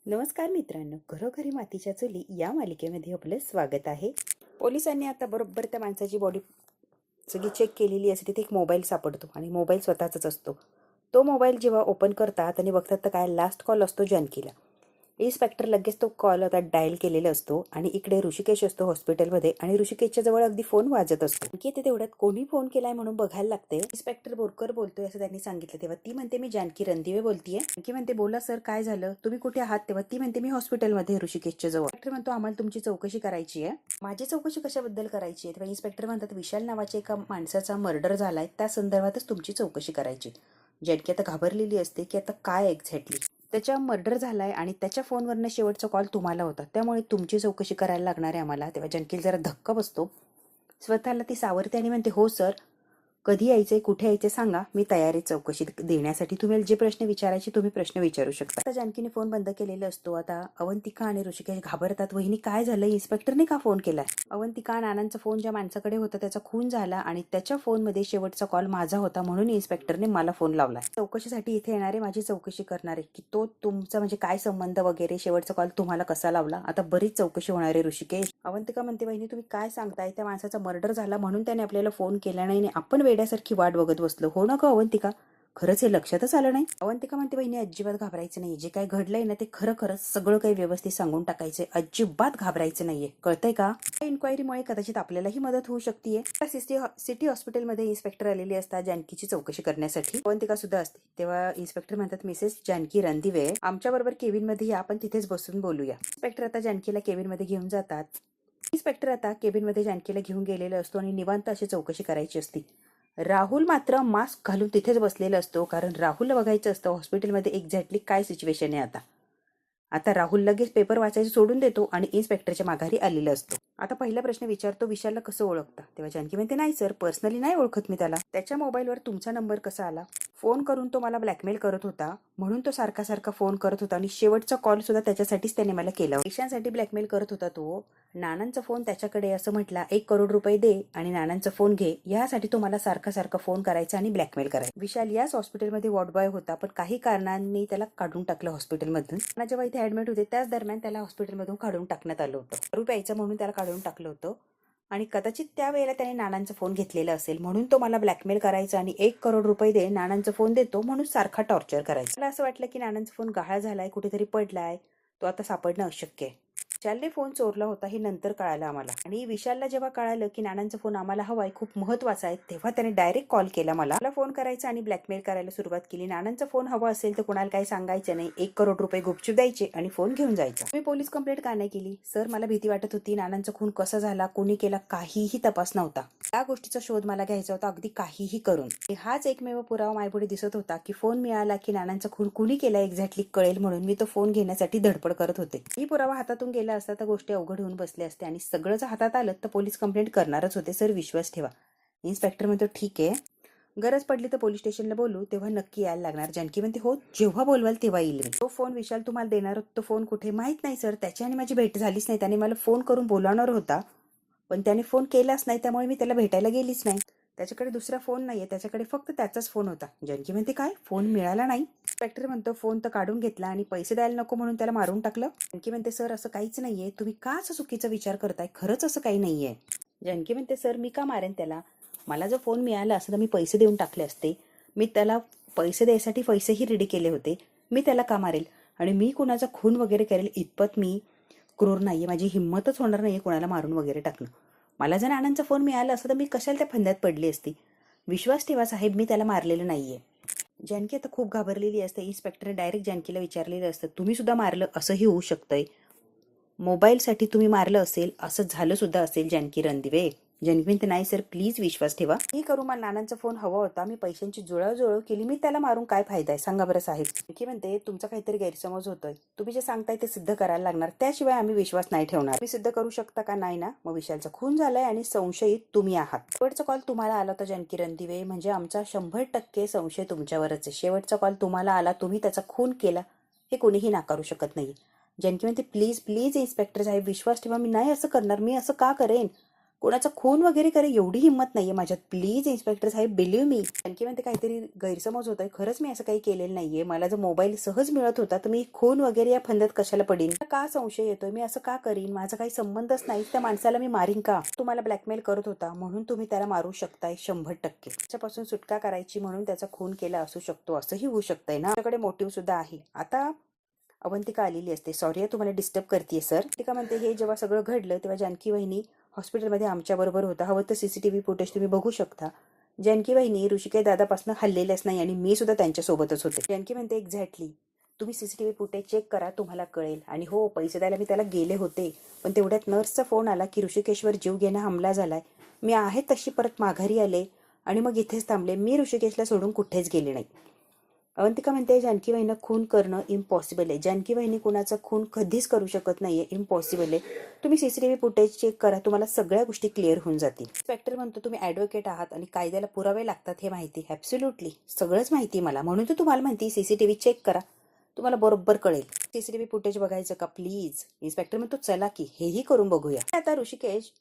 नमस्कार मित्रांनो, घरोघरी मातीच्या चुली या मालिकेमध्ये आपलं स्वागत आहे. पोलिसांनी आता बरोबर त्या माणसाची बॉडी सगळी चेक केलेली असते. तिथे एक मोबाईल सापडतो आणि मोबाईल स्वतःचाच असतो. तो मोबाईल जेव्हा ओपन करतात आणि बघतात तर काय लास्ट कॉल असतो जानकीला. इन्स्पेक्टर लगेच तो कॉल आता डायल केलेला असतो आणि इकडे ऋषिकेश असतो हॉस्पिटलमध्ये आणि ऋषिकेशच्या जवळ अगदी फोन वाजत असतो. की ते तेवढ्यात कोणी फोन केलाय म्हणून बघायला लागते. इन्स्पेक्टर बोरकर बोलतोय असं त्यांनी सांगितलं. तेव्हा ती म्हणते मी जानकी रणदिवे बोलतीये. जानकी म्हणते बोला सर काय झालं, तुम्ही कुठे आहात. तेव्हा ती म्हणते मी हॉस्पिटलमध्ये ऋषिकेशच्या जवळ. इन्स्पेक्टर म्हणतो आम्हाला तुमची चौकशी करायची आहे. माझी चौकशी कशाबद्दल करायची आहे. तेव्हा इन्स्पेक्टर म्हणतात विशाल नावाच्या एका माणसाचा मर्डर झालाय, त्या संदर्भातच तुमची चौकशी करायची. जानकी आता घाबरलेली असते की आता काय एक्झॅक्टली. त्याच्या मर्डर झालाय आणि त्याच्या फोनवरनं शेवटचा कॉल तुम्हाला होता, त्यामुळे तुमची चौकशी करायला लागणार आहे आम्हाला. तेव्हा जानकीला जरा धक्का बसतो. स्वतःला ती सावरते आणि म्हणते हो सर, कधी यायचंय, कुठे यायचंय सांगा, मी तयार आहे चौकशी देण्यासाठी. तुम्ही जे प्रश्न विचारायचे तुम्ही प्रश्न विचारू शकता. आता जानकीने फोन बंद केलेला असतो. आता अवंतिका आणि ऋषिकेश घाबरतात. वहिनी काय झालं, इन्स्पेक्टरने का फोन केलाय. अवंतिका नानांचा फोन ज्या माणसाकडे होता त्याचा खून झाला आणि त्याच्या फोनमध्ये शेवटचा कॉल माझा होता, म्हणून इन्स्पेक्टरने मला फोन लावलाय. चौकशीसाठी इथे येणारे, माझी चौकशी करणारे की तो तुमचा म्हणजे काय संबंध वगैरे, शेवटचा कॉल तुम्हाला कसा लावला. आता बरीच चौकशी होणार आहे ऋषिकेश. अवंतिका म्हणते वहिनी तुम्ही काय सांगताय, त्या माणसाचा मर्डर झाला म्हणून त्याने आपल्याला फोन केला नाही, आपण वेड्यासारखी वाट बघत बसलो. हो ना का अवंतिका, खरंच हे लक्षातच आलं नाही. अवंतिका म्हणते बहिणी अजिबात घाबरायचं नाही, जे काय घडलंय ना ते खरं खरंच सगळं काही व्यवस्थित सांगून टाकायचंय, अजिबात घाबरायचं नाहीये, कळतंय का. इन्क्वायरीमुळे कदाचित आपल्यालाही मदत होऊ शकते. सिटी हॉस्पिटलमध्ये इन्स्पेक्टर आलेले असतात जानकीची चौकशी करण्यासाठी. अवंतिका सुद्धा असते. तेव्हा इन्स्पेक्टर म्हणतात मिसेस जानकी रणदिवे आमच्या बरोबर केबिन मध्ये या, आपण तिथेच बसून बोलूया. इन्स्पेक्टर आता जानकीला केबिन मध्ये घेऊन जातात. इन्स्पेक्टर आता केबिनमध्ये जानकीला घेऊन गेलेला असतो आणि निवांत अशी चौकशी करायची असती. राहुल मात्र मास्क घालून तिथेच बसलेला असतो, कारण राहुलला बघायचं असतं हॉस्पिटलमध्ये एक्झॅक्टली काय सिच्युएशन आहे. आता राहुल लगेच पेपर वाचायचं सोडून देतो आणि इन्स्पेक्टरच्या माघारी आलेला असतो. आता पहिला प्रश्न विचारतो विशालला कसं ओळखता. तेव्हा जानकी म्हणते नाही सर, पर्सनली नाही ओळखत मी त्याला. त्याच्या मोबाईलवर तुमचा नंबर कसा आला. फोन करून तो मला ब्लॅकमेल करत होता, म्हणून तो सारखा सारखा फोन करत होता आणि शेवटचा कॉल सुद्धा त्याच्यासाठीच त्याने मला केला. पैशांसाठी ब्लॅकमेल करत होता तो. नानांचा फोन त्याच्याकडे असं म्हटला 1 करोड रुपये दे आणि नानांचा फोन घे, यासाठी तो मला सारखा सारखा फोन करायचा आणि ब्लॅकमेल करायचा. विशाल याच हॉस्पिटलमध्ये वॉर्ड बॉय होता, पण काही कारणांनी त्याला काढून टाकलं हॉस्पिटलमधून. जेव्हा इथे ऍडमिट होते त्याच दरम्यान त्याला हॉस्पिटलमधून काढून टाकण्यात आलं होतं. दारू प्यायचं म्हणून त्याला काढून टाकलं होतं आणि कदाचित त्यावेळेला त्याने नानांचा फोन घेतलेला असेल, म्हणून तो मला ब्लॅकमेल करायचा आणि 1 करोड रुपये दे, नानांचा फोन देतो म्हणून सारखा टॉर्चर करायचा. मला असं वाटलं की नानांचा फोन गहाळ झालाय, कुठेतरी पडलाय, तो आता सापडणं अशक्य आहे. विशालने फोन चोरला होता हे नंतर कळालं आम्हाला, आणि विशालला जेव्हा कळालं की नानांचा फोन आम्हाला हवाय, खूप महत्वाचा आहे, तेव्हा त्याने डायरेक्ट कॉल केला मला फोन करायचा आणि ब्लॅकमेल करायला सुरुवात केली. नानांचा फोन हवा असेल तर कोणाला काही सांगायचं नाही, 1 करोड रुपये गुपचूप द्यायचे आणि फोन घेऊन जायचा. मी पोलीस कंप्लेंट का नाही केली सर, मला भीती वाटत होती. नानांचा खून कसा झाला, कोणी केला, काहीही तपास नव्हता. त्या गोष्टीचा शोध मला घ्यायचा होता, अगदी काहीही करून. हाच एकमेव पुरावा माझ्यापुढे दिसत होता की फोन मिळाला की नानांचा खून कुणी केला एक्झॅक्टली कळेल, म्हणून मी तो फोन घेण्यासाठी धडपड करत होते. ही पुरावा हातातून गेला असता तर गोष्टी अवघड होऊन बसल्या असत्या आणि सगळंच हातात आलं तर पोलीस कंप्लेंट करणारच होते. सर विश्वास ठेवा. इन्स्पेक्टर म्हणतो ठीक आहे, गरज पडली तर पोलीस स्टेशनला बोलू, तेव्हा नक्की यायला लागणार. जानकी म्हणते हो, जेव्हा बोलवाल तेव्हा येईल मी. तो फोन विशाल तुम्हाला देणार होता, तो फोन कुठे माहित नाही सर, त्याची आणि माझी भेट झालीच नाही. त्याने मला फोन करून बोलावणार होता पण त्याने फोन केलाच नाही, त्यामुळे मी त्याला भेटायला गेलीच नाही. त्याच्याकडे दुसरा फोन नाहीये, त्याच्याकडे फक्त त्याचाच फोन होता. जानकी म्हणते काय, फोन मिळाला नाही. इन्स्पेक्टर म्हणतो फोन तर काढून घेतला आणि पैसे द्यायला नको म्हणून त्याला मारून टाकलं. जानकी म्हणते सर असं काहीच नाहीये, तुम्ही का असं चुकीचा विचार करताय, खरंच असं काही नाहीये. जानकी म्हणते सर मी का मारेन त्याला, मला जर फोन मिळाला असं तर मी पैसे देऊन टाकले असते. मी त्याला पैसे द्यायसाठी पैसेही रेडी केले होते, मी त्याला का मारेल. आणि मी कुणाचा खून वगैरे करेल इतपत मी क्रूर नाहीये, माझी हिंमतच होणार नाहीये कोणाला मारून वगैरे टाकणं. मला जर नानांचा फोन मिळाला असता तर मी कशाला त्या फंद्यात पडली असती. विश्वास ठेवा साहेब, मी त्याला मारलेलं नाहीये. जानकी आता खूप घाबरलेली असते. इन्स्पेक्टरने डायरेक्ट जानकीला विचारलेलं असतं तुम्ही सुद्धा मारलं असंही होऊ शकतंय, मोबाईलसाठी तुम्ही मारलं असेल, असं झालं सुद्धा असेल जानकी रणदिवे. जानकी म्हणते नाही सर प्लीज विश्वास ठेवा, ही करू, मला नानांचा फोन हवा होता, मी पैशांची जुळाजुळव केली, मी त्याला मारून काय फायदा आहे सांगा बरं साहेब. जानकी म्हणते तुमचा काहीतरी गैरसमज होतोय, तुम्ही जे सांगताय ते सिद्ध करायला लागणार, त्याशिवाय आम्ही विश्वास नाही ठेवणार. तुम्ही सिद्ध करू शकता का नाही ना, मग विशालचा खून झालाय आणि संशयित तुम्ही आहात. शेवटचा कॉल तुम्हाला आला होता जानकी रणदिवे, म्हणजे आमचा 100% संशय तुमच्यावरच आहे. शेवटचा कॉल तुम्हाला आला, तुम्ही त्याचा खून केला, हे कोणीही नाकारू शकत नाही. जानकी म्हणते प्लीज प्लीज इन्स्पेक्टर साहेब विश्वास ठेवा, मी नाही असं करणार, मी असं का करेन. कोणाचा खून वगैरे करे एवढी हिंमत नाहीये माझ्यात. प्लीज इन्स्पेक्टर साहेब, बिलीव्ह मी. आणखी म्हणते काहीतरी गैरसमज होतोय, खरंच मी असं काही केलेलं नाहीये. मला जर मोबाईल सहज मिळत होता तर मी खून वगैरे या फंदात कशाला पडीन? का संशय येतोय? मी असं का करीन? माझा काही संबंधच नाही. त्या माणसाला मी मारीन का? तुम्हाला ब्लॅकमेल करत होता म्हणून तुम्ही त्याला मारू शकताय 100%. त्याच्यापासून सुटका करायची म्हणून त्याचा खून केला असू शकतो, असंही होऊ शकतंय ना. त्याच्याकडे मोटिव्ह सुद्धा आहे. आता अवंतिका आलेली असते. सॉरी तुम्हाला डिस्टर्ब करते सर. अवंतिका म्हणते हे जेव्हा सगळं घडलं तेव्हा जानकी वहिनी हॉस्पिटलमध्ये आमच्याबरोबर होता. हवं तर CCTV फुटेज तुम्ही बघू शकता. जानकी वहिनी ऋषिकेश दादापासून हल्लेल्याच नाही आणि मी सुद्धा त्यांच्यासोबतच होते. जानकी म्हणते एक्झॅक्टली तुम्ही CCTV फुटेज चेक करा, तुम्हाला कळेल. आणि हो, पैसे द्यायला मी त्याला गेले होते, पण तेवढ्यात नर्सचा फोन आला की ऋषिकेशवर जीव घेणं हमला झालाय. मी आहे तशी परत माघारी आले आणि मग इथेच थांबले. मी ऋषिकेशला सोडून कुठेच गेले नाही. अवंतिका म्हणते जानकी वहिनी खून करणं इम्पॉसिबल आहे. जानकी वहिनी कुणाचा खून कधीच करू शकत नाहीये, इम्पॉसिबल आहे. तुम्ही CCTV फुटेज चेक करा, तुम्हाला सगळ्या गोष्टी क्लिअर होऊन जातील. इन्स्पेक्टर म्हणतो तुम्ही ॲडव्होकेट आहात आणि कायद्याला पुरावे लागतात हे माहिती. ॲब्सोल्युटली सगळंच माहिती मला, म्हणून तर तुम्हाला माहिती. CCTV चेक करा, तुम्हाला बरोबर कळेल. CCTV फुटेज बघायचं का प्लीज? इन्स्पेक्टर म्हणतो चला की हेही करून बघूया. आता ऋषिकेश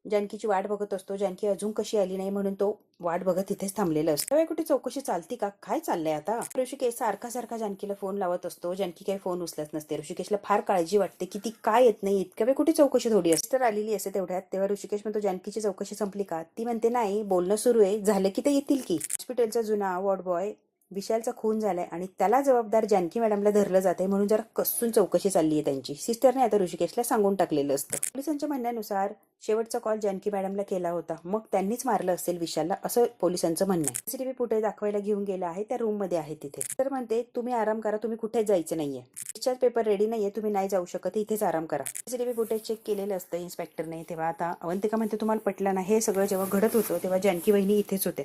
जानकीची वाट बघत असतो. जानकी अजून कशी आली नाही म्हणून तो वाट बघत तिथेच थांबलेला असतो. त्यावेळी कुठे चौकशी चालती का? काय चाललंय आता? ऋषिकेश सारखा जानकीला फोन लावत असतो. जानकी काही फोन उचलत नसते. ऋषिकेशला फार काळजी वाटते की ती काय येत नाही. इतक्या वेळ कुठे चौकशी थोडी असते. तर आलेली असते तेवढ्यात. तेव्हा ऋषिकेश म्हणतो जानकीची चौकशी संपली का? ती म्हणते नाही, बोलणं सुरू आहे, झालं की ते येतील की. हॉस्पिटलचा जुना वॉर्ड बॉय विशालचा खून झालाय आणि त्याला जबाबदार जानकी मॅडमला धरलं जाते म्हणून जरा कसून चौकशी चालली आहे त्यांची. सिस्टरने आता ऋषिकेशला सांगून टाकलेलं असतं. पोलिसांच्या म्हणण्यानुसार शेवटचा कॉल जानकी मॅडमला केला होता, मग त्यांनीच मारलं असेल विशालला, असं पोलिसांचं म्हणणं आहे. CCTV फुटेज दाखवायला घेऊन गेला आहे, त्या रूम मध्ये आहे तिथे. तर म्हणते तुम्ही आराम करा, तुम्ही कुठेच जायचं नाहीये. डिस्चार्ज पेपर रेडी नाहीये, तुम्ही नाही जाऊ शकत, इथेच आराम करा. CCTV फुटेज चेक केलेलं असतं इन्स्पेक्टरने. तेव्हा आता अवंतिका म्हणते तुम्हाला पटलं ना, हे सगळं जेव्हा घडत होतं तेव्हा जानकी वहिनी इथेच होते.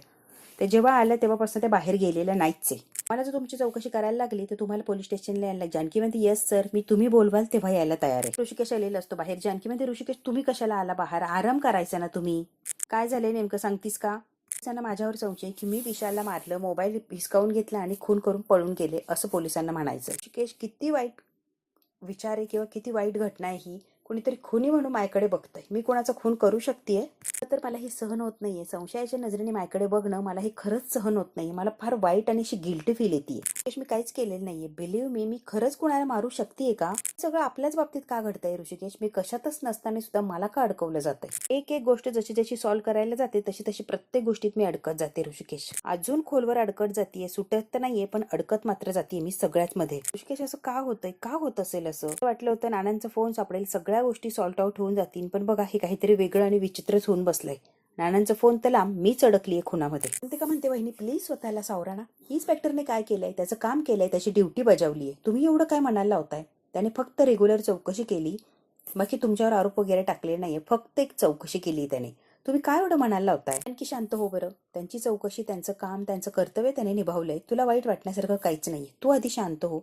ते जेव्हा आलं तेव्हापासून ते बाहेर गेलेलं नाहीच आहे. मला जर तुमची चौकशी करायला लागली तर तुम्हाला पोलीस स्टेशनला यायला. जानकी म्हणते येस सर, मी तुम्ही बोलवाल तेव्हा यायला तयार आहे. ऋषिकेश आलेला असतो बाहेर. जानकी म्हणते ऋषिकेश तुम्ही कशाला आला बाहेर? आराम करायचा ना तुम्ही. काय झालंय नेमकं सांगतीस का? पोलिसांना माझ्यावर संशय की मी विशालला मारलं, मोबाईल हिसकावून घेतला आणि खून करून पळून गेले, असं पोलिसांना म्हणायचं. ऋषिकेश किती वाईट विचार आहे किंवा किती वाईट घटना आहे ही. कुणीतरी खुनी म्हणून माझ्याकडे बघतंय. मी कोणाचा खून करू शकतेय तर मला हे सहन होत नाहीये. संशयाच्या नजरेने माझ्याकडे बघणं मला हे खरंच सहन होत नाहीये. मला फार वाईट आणि अशी गिल्टी फील येते. मी काहीच केलेलं नाहीये. बिलीव्ह मी खरंच कुणाला मारू शकतेय का? सगळं आपल्याच बाबतीत का घडतंय ऋषिकेश? मी कशातच नसताना सुद्धा मला का अडकवलं जातंय? एक एक गोष्ट जशी जशी सॉल्व्ह करायला जाते तशी तशी प्रत्येक गोष्टीत मी अडकत जाते ऋषिकेश. अजून खोलवर अडकत जातीये. सुटत तर नाहीये पण अडकत मात्र जातीये मी सगळ्यात मध्ये. ऋषिकेश असं का होतंय? का होत असेल असं? वाटलं होतं नानांचा फोन सापडेल, सगळ्या गोष्टी सॉल्ट आउट होऊन जातील, पण बघा हे काहीतरी वेगळं आणि विचित्रच होऊन बसलंय. नानांचा फोन तर लांब, मीच अडकलीये खुनामध्ये. ते का म्हणते वहिनी प्लीज स्वतःला सावरा ना. इन्स्पेक्टरने काय केलंय? त्याचं काम केलंय, त्याची ड्युटी बजावलीये. तुम्ही एवढं काय म्हणायला लावताय? त्याने फक्त रेग्युलर चौकशी केली, बाकी तुमच्यावर आरोप वगैरे टाकले नाहीये. फक्त एक चौकशी केली त्याने. तुम्ही काय एवढं म्हणायला लावताय? आणखी शांत हो बरं. त्यांची चौकशी, त्यांचं काम, त्यांचं कर्तव्य त्याने निभावलंय. तुला वाईट वाटण्यासारखं काहीच नाहीये. तू आधी शांत हो.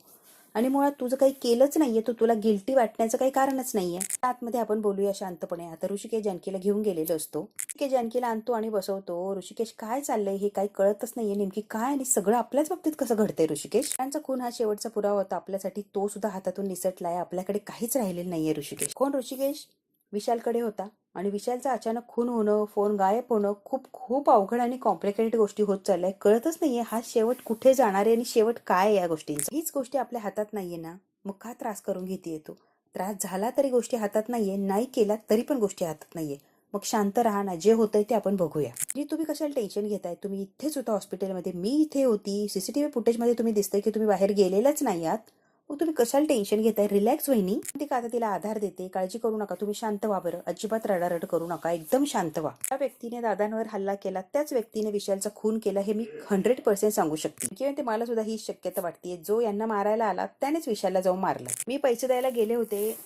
आणि मुळात तुझं काही केलंच नाहीये, तर तुला गिल्टी वाटण्याचं काही कारणच नाहीये. आतमध्ये आपण बोलूया शांतपणे. आता ऋषिकेश जानकीला घेऊन गेलेलो असतो. ऋषिकेश जानकीला आणतो आणि बसवतो. ऋषिकेश काय चाललंय हे काही कळतच नाहीये नेमकी काय, आणि सगळं आपल्याच बाबतीत कसं घडतंय ऋषिकेश? त्यांचा खून हा शेवटचा पुरावा होता आपल्यासाठी, तो सुद्धा हातातून निसटलाय. आपल्याकडे काहीच राहिलेलं नाहीये ऋषिकेश. कोण ऋषिकेश? विशालकडे होता आणि विशालचा अचानक खून होणं, फोन गायब होणं खूप खूप अवघड आणि कॉम्प्लिकेटेड गोष्टी होत चालल्या. कळतच नाहीये हा शेवट कुठे जाणार आहे आणि शेवट काय या गोष्टींचा. हीच गोष्टी आपल्या हातात नाहीये ना, मग का त्रास करून घेते तू? त्रास झाला तरी गोष्टी हातात नाहीये, नाही केला तरी पण गोष्टी हातात नाहीये. मग शांत राहा ना, जे होतंय ते आपण बघूया. तुम्ही कशाला टेन्शन घेताय? तुम्ही इथेच होता हॉस्पिटलमध्ये, मी इथे होती. CCTV फुटेजमध्ये तुम्ही दिसतंय की तुम्ही बाहेर गेलेलाच नाही आहात. मग तुम्ही कशाला टेन्शन घेताय? रिलॅक्स वहिनी. ती का आता तिला आधार देते, काळजी करू नका, तुम्ही शांत व्हा बरं. अजिबात रडारड करू नका, एकदम शांत व्हा. त्या व्यक्तीने दादांवर हल्ला केला, त्याच व्यक्तीने विशालचा खून केला हे मी 100% सांगू शकते. किंवा ते मला सुद्धा ही शक्यता वाटते, जो यांना मारायला आला त्यानेच विशालला जाऊन मारलं. मी पैसे द्यायला गेले होते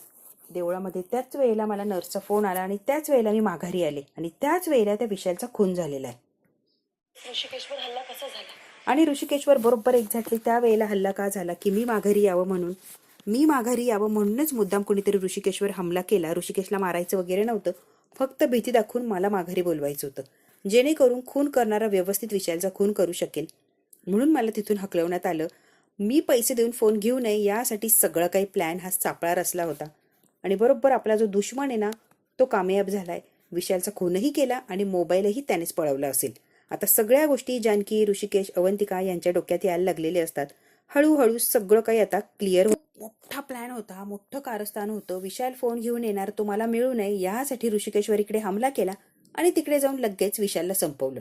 देवळामध्ये, त्याच वेळेला मला नर्सचा फोन आला आणि त्याच वेळेला मी माघारी आले आणि त्याच वेळेला त्या विशालचा खून झालेला आहे. ऋषिकेशवर हल्ला कसा झाला? आणि ऋषिकेशवर बरोबर एक्झॅक्टली त्या वेळेला हल्ला का झाला की मी माघारी यावं म्हणूनच मुद्दाम कोणीतरी ऋषिकेशवर हमला केला. ऋषिकेशला मारायचं वगैरे नव्हतं, फक्त भीती दाखवून मला माघारी बोलवायचं होतं, जेणेकरून खून करणारा व्यवस्थित विशालचा खून करू शकेल. म्हणून मला तिथून हकलवण्यात आलं. मी पैसे देऊन फोन घेऊ नये यासाठी सगळं काही प्लॅन हा सापळा रचला होता. आणि बरोबर आपला जो दुश्मन आहे ना तो कामयाब झालाय. विशालचा खूनही केला आणि मोबाईलही त्यानेच पळवला असेल. आता सगळ्या गोष्टी जानकी, ऋषिकेश, अवंतिका यांच्या डोक्यात यायला लागलेले असतात. हळूहळू सगळं काही आता क्लिअर. मोठा प्लॅन होता, मोठं कारस्थान होतं. विशाल फोन घेऊन येणार, तो मला मिळू नये यासाठी ऋषिकेशवर इकडे हमला केला आणि तिकडे जाऊन लगेच विशालला संपवलं.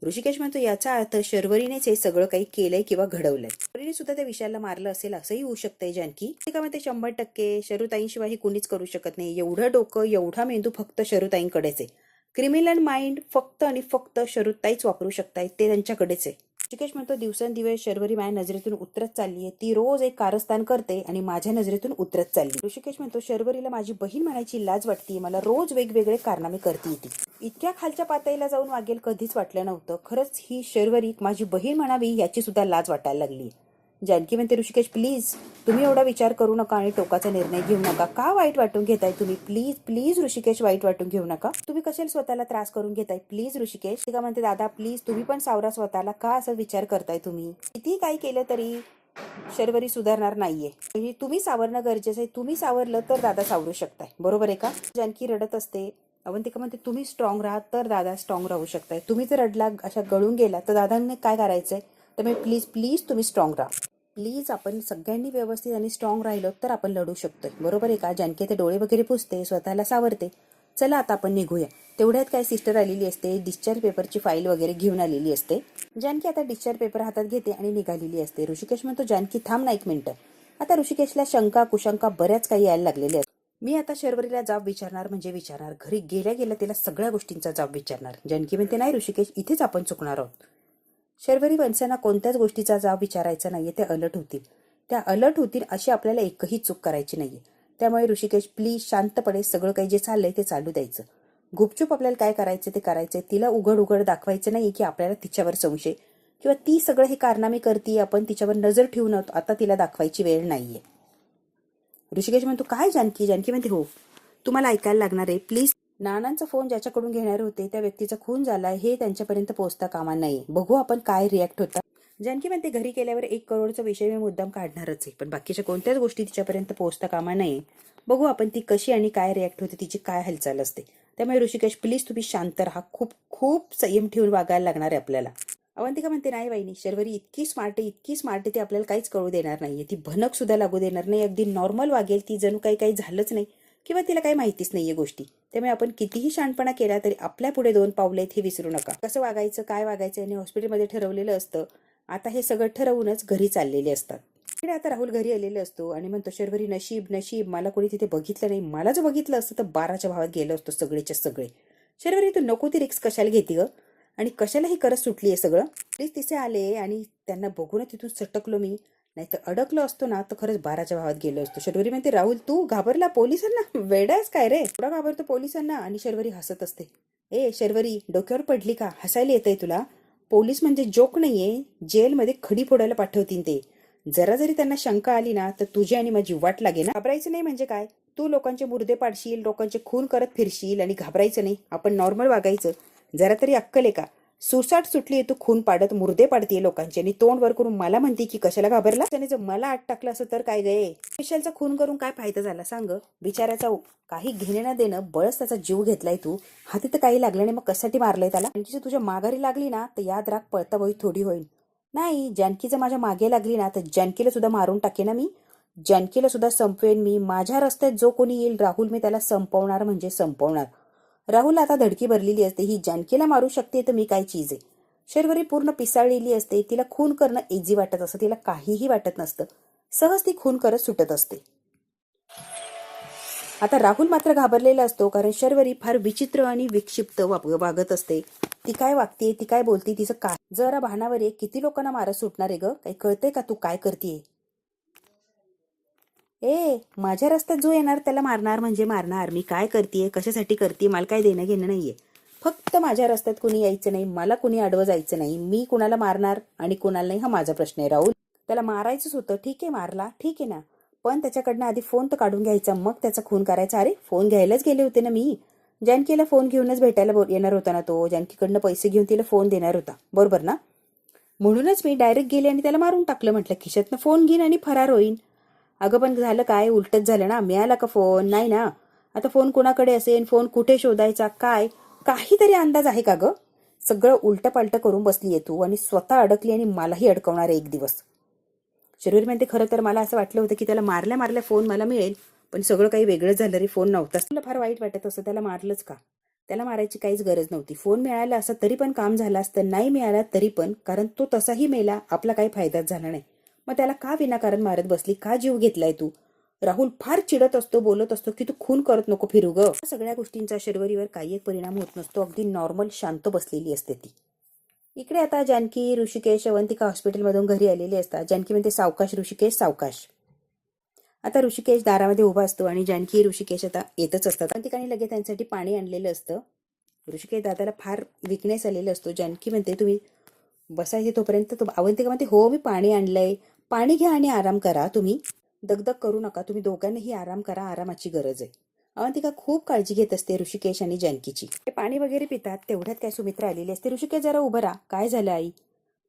ऋषिकेश म्हणतो याचा अर्थ शर्वरीनेच हे सगळं काही केलंय किंवा घडवलंय. शर्वरीने सुद्धा त्या विशालला मारलं असेल असंही होऊ शकतंय जानकी. का म्हणते 100% शरुताईंशिवाय कुणीच करू शकत नाही. एवढं डोकं, एवढा मेंदू फक्त शरुताईंकडेच आहे. क्रिमिनल माइंड फक्त आणि फक्त शरुताईच वापरू शकतायत, ते त्यांच्याकडेच आहे. ऋषिकेश म्हणतो दिवसेंदिवस शर्वरी माझ्या नजरेतून उतरत चालली आहे. ती रोज एक कारस्थान करते आणि माझ्या नजरेतून उतरत चालली. ऋषिकेश म्हणतो शर्वरीला माझी बहीण म्हणायची लाज वाटते. मला रोज वेगवेगळे कारनामे करते ती. इतक्या खालच्या पातळीला जाऊन वागेल कधीच वाटलं नव्हतं. खरंच ही शर्वरी माझी बहीण म्हणावी याची सुद्धा लाज वाटायला लागली. जानकी म्हणते ऋषिकेश प्लीज तुम्ही एवढा विचार करू नका आणि टोकाचा निर्णय घेऊ नका. का वाईट वाटून घेताय तुम्ही? प्लीज प्लीज ऋषिकेश वाईट वाटून घेऊ नका. तुम्ही कशाला स्वतःला त्रास करून घेताय? प्लीज ऋषिकेश. ती का म्हणते दादा प्लीज तुम्ही पण सावरा स्वतःला. का असं विचार करताय तुम्ही? किती काही केलं तरी शर्वरी सुधारणार नाहीये. म्हणजे तुम्ही सावरणं गरजेचं आहे. तुम्ही सावरलं तर दादा सावरू शकताय. बरोबर आहे का? जानकी रडत असते. अवंतिका म्हणते तुम्ही स्ट्रॉंग राहा तर दादा स्ट्रॉंग राहू शकताय. तुम्ही जर रडला अशा गळून गेला तर दादांनी काय करायचंय? त्यामुळे प्लीज प्लीज तुम्ही स्ट्रॉंग राहा. प्लीज आपण सगळ्यांनी व्यवस्थित आणि स्ट्रॉंग राहिलो तर आपण लढू शकतोय. बरोबर आहे का? जानकी ते डोळे वगैरे पुसते, स्वतःला सावरते. चला आता आपण निघूया. तेवढ्यात काय सिस्टर आलेली असते, डिस्चार्ज पेपरची फाईल वगैरे घेऊन आलेली असते. जानकी आता डिस्चार्ज पेपर हातात घेते आणि निघालेली असते. ऋषिकेश म्हणतो जानकी थांब ना 1 मिनिट. आता ऋषिकेशला शंका कुशंका बऱ्याच काही यायला लागलेल्या असतात. मी आता शर्वरीला जाब विचारणार म्हणजे विचारणार. घरी गेल्या गेल्या तिला सगळ्या गोष्टींचा जाब विचारणार. जानकी म्हणते नाही ऋषिकेश इथेच आपण चुकणार आहोत. शर्वरी वंशांना कोणत्याच गोष्टीचा जाब विचारायचा नाहीये. ते अलर्ट होतील. त्या अलर्ट होतील अशी आपल्याला एकही चूक करायची नाहीये. त्यामुळे ऋषिकेश प्लीज शांतपणे सगळं काही जे चाललंय ते चालू द्यायचं. गुपचूप आपल्याला काय करायचं ते करायचंय. तिला उघड उघड दाखवायचं नाही की आपल्याला तिच्यावर संशय किंवा ती सगळं हे कारनामे करते आपण तिच्यावर नजर ठेवून आता तिला दाखवायची वेळ नाहीये. ऋषिकेश म्हणतो काय जानकी? जानकी म्हणते हो तुम्हाला ऐकायला लागणार आहे प्लीज. नानांचा फोन ज्याच्याकडून घेणारे होते त्या व्यक्तीचा खून झालाय हे त्यांच्यापर्यंत पोहोचता कामा नाही. बघू आपण काय रिॲक्ट होता. जानकी म्हणते घरी केल्यावर 1 करोडचा विषय मी मुद्दाम काढणारच आहे, पण बाकीच्या कोणत्याच गोष्टी तिच्यापर्यंत पोहोचता कामा नाही. बघू आपण ती कशी आणि काय रिॲक्ट होते, तिची काय हालचाल असते. त्यामुळे ऋषिकेश प्लीज तुम्ही शांत राहा. खूप खूप संयम ठेवून वागायला लागणार आहे आपल्याला. अवंतिका म्हणते नाही वहिनी शर्वरी इतकी स्मार्ट आहे ती आपल्याला काहीच कळू देणार नाहीये. ती भनक सुद्धा लागू देणार नाही. अगदी नॉर्मल वागेल ती. जणू काही झालंच नाही किंवा तिला काही माहितीच नाहीये गोष्टी. त्यामुळे आपण कितीही शहाणपणा केला तरी आपल्या पुढे 2 पावले आहेत हे विसरू नका. कसं वागायचं काय वागायचं आणि हॉस्पिटलमध्ये ठरवलेलं असतं. आता हे सगळं ठरवूनच घरी चाललेले असतात. इकडे आता राहुल घरी आलेले असतो आणि म्हणतो शर्वरी नशीब नशीब मला कोणी तिथे बघितलं नाही. मला जर बघितलं असतं तर 12च्या भावात गेलो असतो सगळेच्या सगळे. शर्वरी तू नको ती रिक्स कशाला घेते ग आणि कशाला ही करत सुटली आहे सगळं. प्लीज तिथे आले आणि त्यांना बघून तिथून सटकलो मी. नाही तर अडकलो असतो ना तर खरंच 12च्या भावात गेलो असतो. शर्वरी म्हणते राहुल तू घाबरला पोलिसांना? वेडाच काय रे एवढा घाबरतो पोलिसांना? आणि शर्वरी हसत असते. ए शर्वरी डोक्यावर पडली का? हसायला येतंय तुला? पोलीस म्हणजे जोक नाहीये. जेलमध्ये खडी फोडायला पाठवतील ते. जरा जरी त्यांना शंका आली ना तर तुझी आणि माझी वाट लागे ना. घाबरायचं नाही म्हणजे काय? तू लोकांचे मुर्दे पाडशील, लोकांचे खून करत फिरशील आणि घाबरायचं नाही. आपण नॉर्मल वागायचं. जरा तरी अक्कल आहे का? सुसाट सुटली तू खून पाडत मुर्दे पाडतीये लोकांचे आणि तोंड वर करून मला म्हणते की कशाला घाबरला. त्याने जर मला आत टाकलं असं तर काय गये? विशालचा खून करून काय फायदा झाला सांग? बिचाराचा काही घेणे ना देणं बळच त्याचा जीव घेतलाय तू. हाती तर काही लागलं नाही मग कशासाठी मारलंय त्याला? जानकी तुझ्या माघारी लागली ना तर याद राख पळता वही थोडी होईल. नाही जानकी जर माझ्या मागे लागली ना तर जानकीला सुद्धा मारून टाकेन ना मी. जानकीला सुद्धा संपवेन मी. माझ्या रस्त्यात जो कोणी येईल राहुल मी त्याला संपवणार म्हणजे संपवणार. राहुल आता धडकी भरलेली असते. ही जानकीला मारू शकते तर मी काय चीज आहे. शर्वरी पूर्ण पिसाळलेली असते. तिला खून करणं इझी वाटत असतं. तिला काहीही वाटत नसतं. सहज ती खून करत सुटत असते. आता राहुल मात्र घाबरलेला असतो कारण शर्वरी फार विचित्र आणि विक्षिप्त वागत असते. ती काय वागते ती काय बोलते तिचं काय जरा भानावर आहे. किती लोकांना मारत सुटणार आहे ग? काही कळतंय का तू काय करतेय? ए माझ्या रस्त्यात जो येणार त्याला मारणार म्हणजे मारणार. मी काय करतेय कशासाठी करते मला काय देणं घेणं नाहीये. फक्त माझ्या रस्त्यात कुणी यायचं नाही. मला कुणी आडवं जायचं नाही. मी कुणाला मारणार आणि कुणाला नाही हा माझा प्रश्न आहे. राहुल त्याला मारायचंच होतं ठीक आहे मारला ठीक आहे ना, पण त्याच्याकडनं आधी फोन तर काढून घ्यायचा मग त्याचा खून करायचा. अरे फोन घ्यायलाच गेले होते ना मी. जानकीला फोन घेऊनच भेटायला येणार होता ना तो. जानकीकडनं पैसे घेऊन तिला फोन देणार होता बरोबर ना. म्हणूनच मी डायरेक्ट गेले आणि त्याला मारून टाकलं. म्हटलं खिशातनं फोन घेईन आणि फरार होईन. अगं पण झालं काय? उलटच झालं ना. मिळाला का फोन? नाही ना. आता फोन कुणाकडे असेल, फोन कुठे शोधायचा, काय काहीतरी अंदाज आहे का ग? सगळं उलटपालट करून बसली आहे तू आणि स्वतः अडकली आणि मलाही अडकवणार एक दिवस. शरीर म्हणते खरं तर मला असं वाटलं होतं की त्याला मारल्या मारल्या फोन मला मिळेल, पण सगळं काही वेगळं झालं रे. फोन नव्हताच. मला फार वाईट वाटत असं. त्याला मारलंच का? त्याला मारायची काहीच गरज नव्हती. फोन मिळाला असता तरी पण काम झालं असतं, नाही मिळाला तरी पण, कारण तो तसाही मेला, आपला काही फायदाच झाला नाही. मग त्याला का विनाकारण मारत बसली? का जीव घेतलाय तू? राहुल फार चिडत असतो, बोलत असतो की तू खून करत नको फिरू ग. सगळ्या गोष्टींचा शर्वरीवर काही एक परिणाम होत नसतो. अगदी नॉर्मल शांत बसलेली असते ती. इकडे आता जानकी, ऋषिकेश, अवंतिका हॉस्पिटलमधून घरी आलेली असतात. जानकी म्हणते सावकाश ऋषिकेश सावकाश. आता ऋषिकेश दारामध्ये उभा असतो आणि जानकी ऋषिकेश आता येतच असतात. अवंतिकाने लगेच त्यांच्यासाठी पाणी आणलेलं असतं. ऋषिकेश दादाला फार विकनेस आलेला असतो. जानकी म्हणते तुम्ही बसायचे तोपर्यंत अवंतिका म्हणते हो मी पाणी आणलंय, पाणी घ्या आणि आराम करा. तुम्ही दगदग करू नका, तुम्ही दोघांनीही आराम करा, आरामाची गरज आहे. अवंतिका खूप काळजी घेत असते ऋषिकेश आणि जानकीची. ते पाणी वगैरे पितात. तेवढ्यात काय सुमित्रा आलेली असते. ऋषिकेश जरा उभं राहा, काय झालं आई?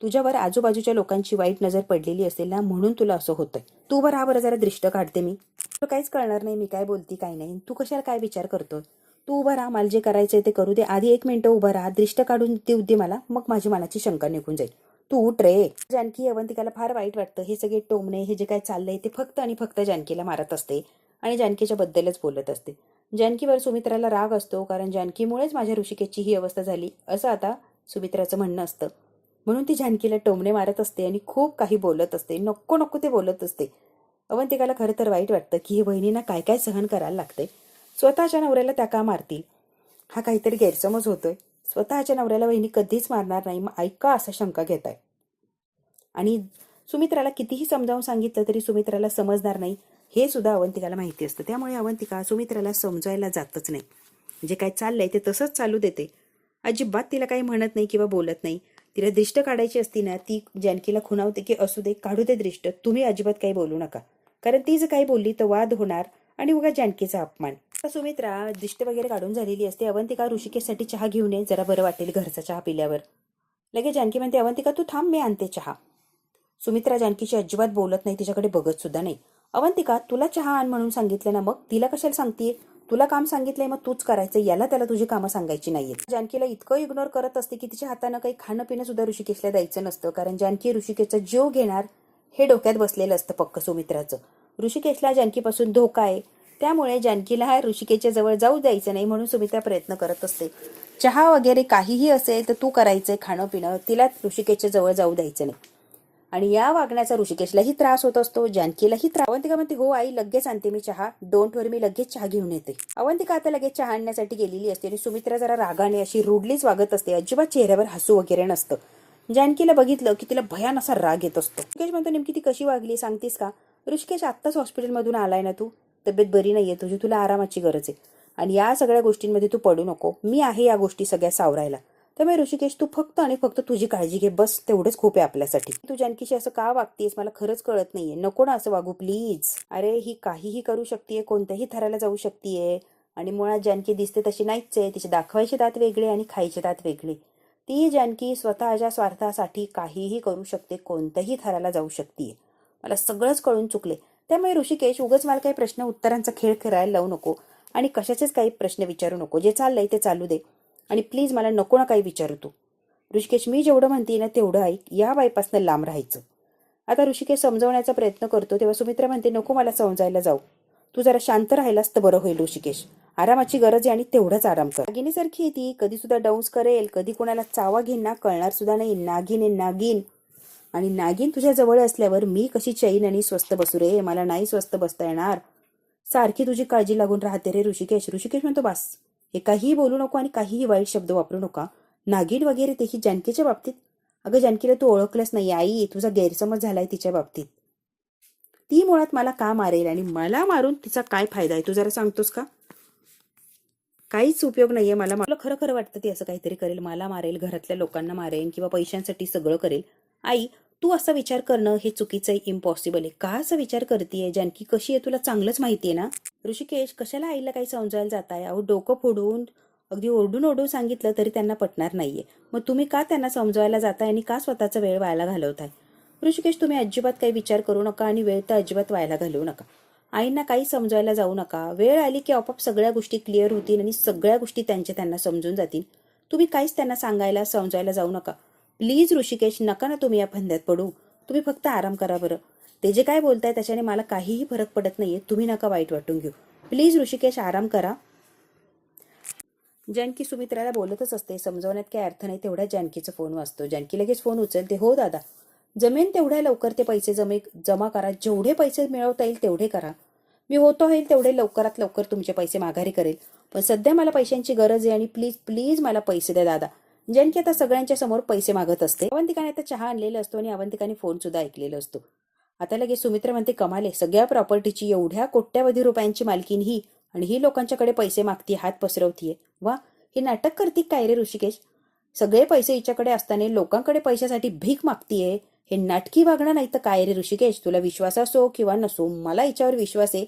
तुझ्यावर आजूबाजूच्या लोकांची वाईट नजर पडलेली असेल ना, म्हणून तुला असं होतंय. तू उभं राहा बरं, जरा दृष्ट काढते मी. तुला काहीच कळणार नाही मी काय बोलती काय नाही. तू कशाला काय विचार करतोय? तू उभं राहा, मला जे करायचंय ते करू दे. आधी 1 मिनिटं उभं राहा, दृष्ट काढून देऊ दे मला, मग माझी मनाची शंका निघून जाईल. तू उठ रे. जानकी अवंतिकाला फार वाईट वाटतं. हे सगळे टोमणे, हे जे काय चाललंय ते फक्त आणि फक्त जानकीला मारत असते आणि जानकीच्या बद्दलच बोलत असते. जानकीवर सुमित्राला राग असतो, कारण जानकीमुळेच माझ्या ऋषिकेशची ही अवस्था झाली, असं आता सुमित्राचं म्हणणं असतं. म्हणून ती जानकीला टोमणे मारत असते आणि खूप काही बोलत असते. नको नको ते बोलत असते. अवंतिकाला खरं तर वाईट वाटतं की हे बहिणींना काय काय सहन करायला लागते. स्वतःच्या नवऱ्याला त्या का मारतील? हा काहीतरी गैरसमज होतोय. स्वतःच्या नवऱ्याला वहिनी कधीच मारणार नाही, मग ऐका असं शंका घेताय. आणि सुमित्राला कितीही समजावून सांगितलं तरी सुमित्राला समजणार नाही, हे सुद्धा अवंतिकाला माहिती असतं. त्यामुळे अवंतिका सुमित्राला समजायला जातच नाही. जे काय चाललंय ते तसंच चालू देते. अजिबात तिला काही म्हणत नाही किंवा बोलत नाही. तिला दृष्ट काढायची असती ना, ती जानकीला खुणावते की असू दे, काढू दे दृष्ट, तुम्ही अजिबात काही बोलू नका. कारण ती जर काही बोलली तर वाद होणार आणि उगा जानकीचा अपमान. सुमित्रा दृष्ट वगैरे काढून झालेली असते. अवंतिका ऋषिकेशसाठी चहा घेऊन ये, जरा बरं वाटेल घरचा चहा पिल्यावर. लगेच जानकी म्हणते अवंतिका तू थांब, मी आणते चहा. सुमित्रा जानकीशी अजिबात बोलत नाही, तिच्याकडे बघत सुद्धा नाही. अवंतिका तुला चहा आण म्हणून सांगितलं ना, मग तिला कशाला सांगतीये? तुला काम सांगितलंय मग तूच करायचं, याला त्याला तुझी कामं सांगायची नाहीयेत. जानकीला इतकं इग्नोर करत असते की तिच्या हातानं काही खाणं पिणं सुद्धा ऋषिकेशला द्यायचं नसतं, कारण जानकी ऋषिकेशचा जीव घेणार हे डोक्यात बसलेलं असतं पक्क सुमित्राचं. ऋषिकेशला जानकीपासून धोका आहे, त्यामुळे जानकीला ऋषिकेशच्या जवळ जाऊ द्यायचं नाही, म्हणून सुमित्रा प्रयत्न करत असते. चहा वगैरे काहीही असेल तर तू करायचंय खाणं पिणं, तिला ऋषिकेशच्या जवळ जाऊ द्यायचं नाही. आणि या वागण्याचा ऋषिकेशलाही त्रास होत असतो, जानकीलाही त्रास. अवंतिका म्हणते हो आई लगेच आणते मी चहा, डोंट वरी, मी लगेच चहा घेऊन येते. अवंतिका आता लगेच चहा आणण्यासाठी गेलेली असते आणि सुमित्रा जरा रागाने अशी रूडलीच वागत असते. अजिबात चेहऱ्यावर हसू वगैरे नसतं. जानकीला बघितलं की तिला भयान असा राग येत असतो. ऋषिकेश म्हणतो नेमकी ती कशी वागली सांगतेस का? ऋषिकेश आत्ताच हॉस्पिटलमधून आलाय ना तू, तब्येत बरी नाहीये तुझी, तुला आरामाची गरज आहे आणि या सगळ्या गोष्टींमध्ये तू पडू नको. मी आहे या गोष्टी सगळ्या सावरायला. त्यामुळे ऋषिकेश तू फक्त आणि फक्त तुझी काळजी घे, बस तेवढंच खूप आहे आपल्यासाठी. तू जानकीशी असं का वागतेस मला खरंच कळत नाहीये. नको ना असं वागू प्लीज. अरे ही काहीही करू शकतेय, कोणत्याही थराला जाऊ शकतेय आणि मुळात जानकी दिसते तशी नाहीच आहे. तिचे दाखवायचे दात वेगळे आणि खायचे दात वेगळे. ती जानकी स्वतःच्या स्वार्थासाठी काहीही करू शकते, कोणत्याही थराला जाऊ शकतेय. मला सगळंच कळून चुकले. त्यामुळे ऋषिकेश उगाच मला काही प्रश्न उत्तरांचा खेळ करायला लावू नको आणि कशाचेच काही प्रश्न विचारू नको. जे चाललंय ते चालू दे आणि प्लीज मला नको ना काही विचारू तू. ऋषिकेश मी जेवढं म्हणते ना तेवढं ऐक, या बाईपासून लांब राहायचं. आता ऋषिकेश समजावण्याचा प्रयत्न करतो तेव्हा सुमित्रा म्हणते नको मला समजायला जाऊ, तू जरा शांत राहिलास तर बरं होईल ऋषिकेश. आरामाची गरज आहे आणि तेवढाच आराम कर. नागिनीसारखी आहे ती, कधी सुद्धा डाऊन्स करेल, कधी कोणाला चावा घेईन ना कळणार सुद्धा नाही. नागिन आहे नागिन. आणि नागिन तुझ्या जवळ असल्यावर मी कशी चैन आणि स्वस्त बसू रे? मला नाही स्वस्त बसता येणार. सारखी तुझी काळजी लागून राहते रे ऋषिकेश. ऋषिकेश म्हणतो बास, हे काहीही बोलू नको आणि काहीही वाईट शब्द वापरू नका. नागिन वगैरे तेही जानकीच्या बाबतीत. अगं जानकीला तू ओळखलंच नाही आई, तुझा गैरसमज झालाय तिच्या बाबतीत. ती मुळात मला का मारेल आणि मला मारून तिचा काय फायदा आहे तू जरा सांगतोस का? काहीच उपयोग नाहीये. मला खरं खरं वाटतं ती असं काहीतरी करेल, मला मारेल, घरातल्या लोकांना मारेल किंवा पैशांसाठी सगळं करेल. आई तू असा विचार करणं हे चुकीचं आहे, इम्पॉसिबल आहे. का असा विचार करतेय? जानकी कशी आहे तुला चांगलंच माहितीये ना. ऋषिकेश कशाला आईला काही समजायला जाताय? अहो डोकं फोडून अगदी ओरडून ओरडून सांगितलं तरी त्यांना पटणार नाहीये. मग तुम्ही का त्यांना समजवायला जाताय आणि का स्वतःचा वेळ वायाला घालवताय? ऋषिकेश तुम्ही अजिबात काही विचार करू नका आणि वेळ तर अजिबात वायाला घालवू नका. आईंना काही समजायला जाऊ नका. वेळ आली की आपोआप सगळ्या गोष्टी क्लिअर होतील आणि सगळ्या गोष्टी त्यांना समजून जातील. तुम्ही काहीच त्यांना सांगायला समजायला जाऊ नका. प्लीज ऋषिकेश, नका ना तुम्ही या फंद्यात पडू. तुम्ही फक्त आराम करा बरं. ते जे काय बोलताय त्याच्याने मला काहीही फरक पडत नाहीये. तुम्ही नका वाईट वाटून घेऊ. प्लीज ऋषिकेश, आराम करा. जानकी सुमित्राला बोलतच असते. समजवण्यात काही अर्थ नाही. तेवढ्या जानकीचा फोन वाजतो. जानकी लगेच फोन उचलते. हो दादा, जमेन तेवढ्या लवकर ते पैसे जमा करा. जेवढे पैसे मिळवता येईल तेवढे करा. मी होतो होईल तेवढे लवकरात लवकर तुमचे पैसे माघारी करेल. पण सध्या मला पैशांची गरज आहे आणि प्लीज प्लीज मला पैसे द्या दादा. जानकी आता सगळ्यांच्या समोर पैसे मागत असते. अवंतिकाने आता चहा आणलेला असतो आणि अवंतिकाने फोन सुद्धा ऐकलेला असतो. आता लगेच सुमित्रा म्हणते, कमाल आहे, सगळ्या प्रॉपर्टीची एवढ्या कोट्यावधी रुपयांची मालकीन ही, आणि ही लोकांच्याकडे पैसे मागतीये, हात पसरवतीये. वा, हे नाटक करती काय रे ऋषिकेश? सगळे पैसे हिच्याकडे असताना लोकांकडे पैशासाठी भीक मागतीये. हे नाटकी वागणं नाही तर काय रे ऋषिकेश? तुला विश्वास असो किंवा नसो, मला हिच्यावर विश्वास आहे.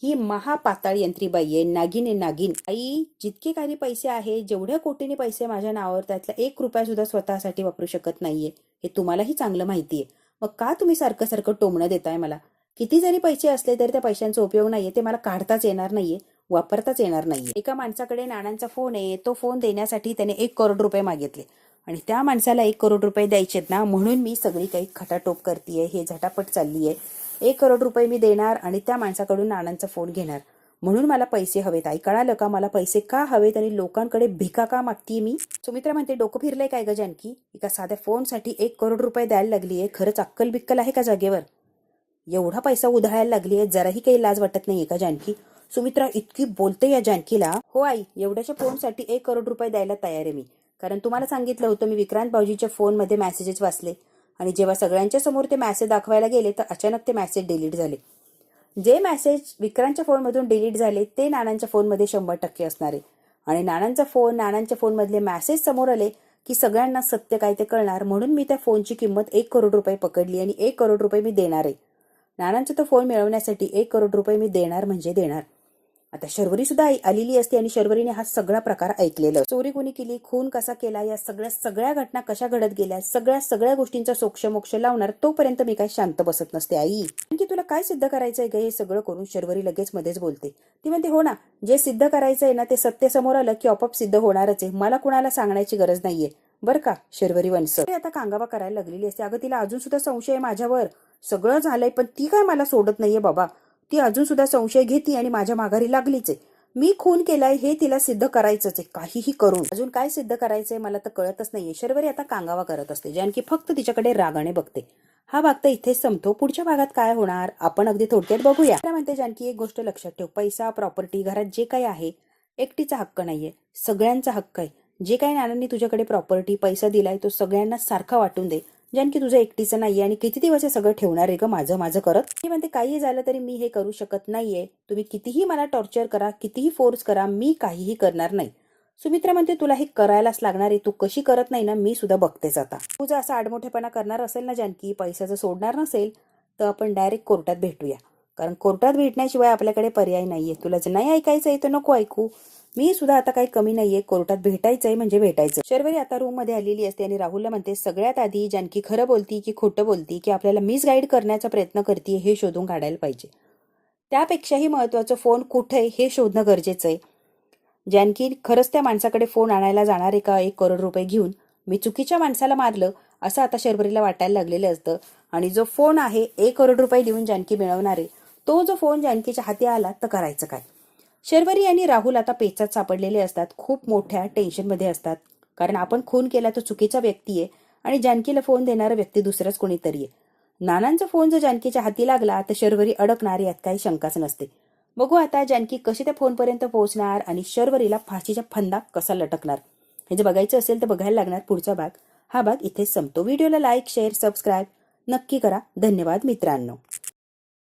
ही महापाताळ यंत्रीबाई आहे, नागिन आहे, नागिन. आई, जितके काही पैसे आहे, जेवढ्या कोटीने पैसे माझ्या नावावर, त्यातला 1 रुपया सुद्धा स्वतःसाठी वापरू शकत नाहीये. हे तुम्हालाही चांगलं माहितीये. मग का तुम्ही सारखं सारखं टोमणं देताय मला? किती जरी पैसे असले तरी त्या पैशांचा उपयोग नाहीये. ते मला काढताच येणार नाहीये, वापरताच येणार नाहीये. एका माणसाकडे नानांचा फोन आहे. तो फोन देण्यासाठी त्याने 1 करोड रुपये मागितले आणि त्या माणसाला 1 करोड रुपये द्यायचेत ना, म्हणून मी सगळी काही खटाटोप करतीये, हे झटापट चाललीये. 1 करोड रुपये मी देणार आणि त्या माणसाकडून नानांचा फोन घेणार. म्हणून मला पैसे हवेत. आई, कळालं का? मला पैसे का हवेत आणि लोकांकडे भिका का मागतीये मी? सुमित्रा म्हणते, डोकं फिरलंय काय ग जानकी? एका साध्या फोनसाठी 1 करोड रुपये द्यायला लागलीये. खरंच अक्कल बिक्कल आहे का जागेवर? एवढा पैसा उधळायला लागलीये, जराही काही लाज वाटत नाहीये का जानकी? सुमित्रा इतकी बोलते या जानकीला. हो आई, एवढ्याच्या फोनसाठी 1 करोड रुपये द्यायला तयार आहे मी. कारण तुम्हाला सांगितलं होतं, मी विक्रांत भाऊजीच्या फोनमध्ये मेसेजेस वाचले आणि जेव्हा सगळ्यांच्या समोर ते मेसेज दाखवायला गेले तर अचानक ते मेसेज डिलीट झाले. जे मेसेज विक्रांतच्या फोनमधून डिलीट झाले ते नानांच्या फोनमध्ये 100% असणार आहे. आणि नानांच्या फोनमधले मेसेज समोर आले की सगळ्यांना सत्य काय ते कळणार. म्हणून मी त्या फोनची किंमत 1 करोड रुपये पकडली आणि 1 करोड रुपये मी देणार आहे. नानांचा तो फोन मिळवण्यासाठी 1 करोड रुपये मी देणार म्हणजे देणार. आता शर्वरी सुद्धा आलेली असते आणि शर्वरीने हा सगळा प्रकार ऐकलेला. चोरी कोणी केली, खून कसा केला, या सगळ्या घटना कशा घडत गेल्या, सगळ्या गोष्टींचा सोक्ष लावणार. तोपर्यंत मी काय शांत बसत नसते आई. की तुला काय सिद्ध करायचंय ग हे सगळं करून? शर्वरी लगेच मध्येच बोलते. ती म्हणते, हो ना, जे सिद्ध करायचंय ना ते सत्य समोर आलं की आपोआप सिद्ध होणारच आहे. मला कुणाला सांगण्याची गरज नाहीये बरं का शर्वरी वंश. आता कांगावा करायला लागलेली असते. अगं, तिला अजून सुद्धा संशय आहे माझ्यावर. सगळं झालंय पण ती काय मला सोडत नाहीये बाबा. ती अजून सुद्धा संशय घेती आणि माझ्या माघारी लागलीच आहे. मी खून केलाय हे तिला सिद्ध करायचंच आहे, काहीही करून. अजून काय सिद्ध करायचंय मला तर कळतच नाहीये. शर्वरी आता कांगावा करत असते. जानकी फक्त तिच्याकडे रागाने बघते. हा भाग तर इथेच संपतो. पुढच्या भागात काय होणार आपण अगदी थोडक्यात बघूया. म्हणते जानकी, एक गोष्ट लक्षात ठेव, पैसा, प्रॉपर्टी, घरात जे काही आहे एकटीचा हक्क नाहीये, सगळ्यांचा हक्क आहे. जे काही नानांनी तुझ्याकडे प्रॉपर्टी, पैसा दिलाय तो सगळ्यांना सारखा वाटून दे. जानकी, तुझं एकटीचं नाहीये आणि किती दिवस हे सगळं ठेवणार आहे ग माझं करत? ती म्हणते, काही झालं तरी मी हे करू शकत नाहीये. तुम्ही कितीही मला टॉर्चर करा, कितीही फोर्स करा, मी काहीही करणार नाही. सुमित्रा म्हणते, तुला हे करायलाच लागणार आहे. तू कशी करत नाही ना, मी सुद्धा बघतेच आता. तुझं असा आडमोठेपणा करणार असेल ना जानकी, पैसा जर सोडणार नसेल तर आपण डायरेक्ट कोर्टात भेटूया. कारण कोर्टात भेटण्याशिवाय आपल्याकडे पर्याय नाहीये. तुला जर नाही ऐकायचंय तर नको ऐकू. मी सुद्धा आता काही कमी नाहीये. कोर्टात भेटायचंय म्हणजे भेटायचं. शर्वरी आता रूम मध्ये आलेली असते आणि राहुलला म्हणते, सगळ्यात आधी जानकी खरं बोलती की खोटं बोलती की आपल्याला मिसगाईड करण्याचा प्रयत्न करते हे शोधून काढायला पाहिजे. त्यापेक्षाही महत्वाचं फोन कुठे हे शोधणं गरजेचं आहे. जानकी खरंच त्या माणसाकडे फोन आणायला जाणार आहे का 1 करोड रुपये घेऊन? मी चुकीच्या माणसाला मारलं असं आता शर्वरीला वाटायला लागलेलं असतं. आणि जो फोन आहे 1 करोड रुपये देऊन जानकी मिळवणार आहे, तो जो फोन जानकीच्या हाती आला तर करायचं काय? शर्वरी आणि राहुल आता पेचात सापडलेले असतात. खूप मोठ्या टेन्शनमध्ये असतात. कारण आपण खून केला तो चुकीचा व्यक्ती आहे आणि जानकीला फोन देणारा व्यक्ती दुसराच कोणीतरी आहे. नानांचा फोन जर जानकीच्या हाती लागला तर शर्वरी अडकणार यात काही शंकाच नसते. बघू आता जानकी कशी त्या फोनपर्यंत पोहोचणार आणि शर्वरीला फाशीचा फंदा कसा लटकणार. हे जर बघायचं असेल तर बघायला लागणार पुढचा भाग. हा भाग इथेच संपतो. व्हिडिओला लाईक, शेअर, सबस्क्राईब नक्की करा. धन्यवाद मित्रांनो.